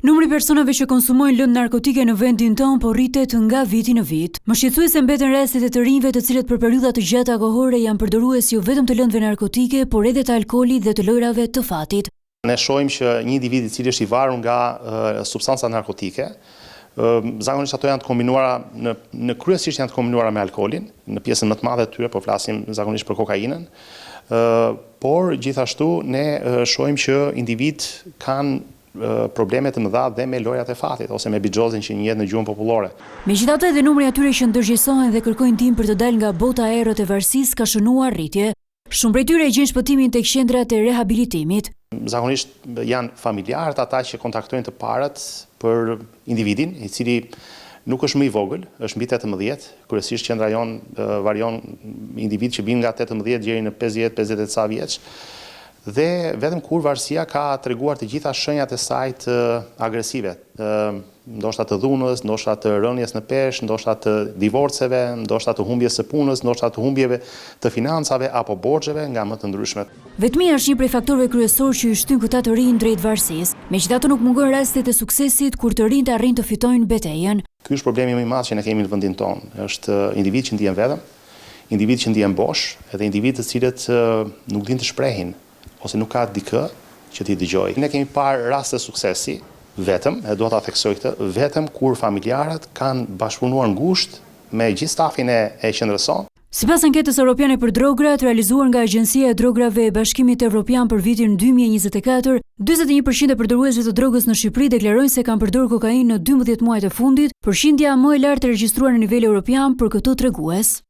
Numri i personave që konsumojnë lëndë narkotike në vendin tonë po rritet nga viti në vit. Më shqetësuese mbeten rastet e të rinjve të cilët për periudha të gjata kohore janë përdorues jo vetëm të lëndëve narkotike, por edhe të alkoolit dhe të lojrave të fatit. Ne shohim që një individ i cili është i varur nga substanca narkotike, zakonisht ato janë të kombinuara në kryesisht janë të kombinuara me alkoolin, në pjesën më të madhe të tyre, po flasim zakonisht për kokainën. Por gjithashtu ne shohim që individ kanë probleme të mëdha dhe me lojrat e fatit ose me bixhozin që njihet në gjuhën popullore. Megjithatë, edhe numri atyre që ndërgjegjësohen dhe kërkojnë ndihmë për të dalë nga bota e errët e varësisë ka shënuar rritje. Shumë prej tyre gjejnë shpëtimin tek qendrat e rehabilitimit. Zakonisht janë familjarët ata që kontaktojnë të parët për individin, i cili nuk është më i vogël, është mbi 18, kryesisht qendra jon varion individ që vijnë nga 18 deri në 50 ca vjeç. Dhe vetëm kur varësia ka treguar të gjitha shenjat e saj të agresive, ndoshta të dhunës, ndoshta të rënies në peshë, ndoshta të divorceve, ndoshta të humbjes së punës, ndoshta të humbjeve të financave apo borxheve nga më të ndryshmet. Vetmia është një prej faktorëve kryesor që i shtyn këta të rinj drejt varësisë. Megjithatë nuk mungojnë rastet e suksesit kur të rinjt arrin të fitojnë betejën. Ky është problemi më i madh që ne kemi në vendin tonë. Është individ që ndihen vetëm, individ që ndihen bosh, edhe individ të cilët nuk dinë të shprehin ose nuk ka dikë që t'i dëgjojë. Ne kemi parë raste suksesi vetëm, e dua ta theksoj këtë, vetëm kur familjarët kanë bashkëpunuar ngushtë me gjithë stafin e qendrës sonë. Sipas anketës europiane për drograt realizuar nga Agjencia e Drograve e Bashkimit Evropian për vitin 2024, 41% e përdoruesve të drogës në Shqipëri deklarojnë se kanë përdorur kokainë në 12 muajt e fundit, përqindja më e lartë e regjistruar në nivel evropian për këtë tregues.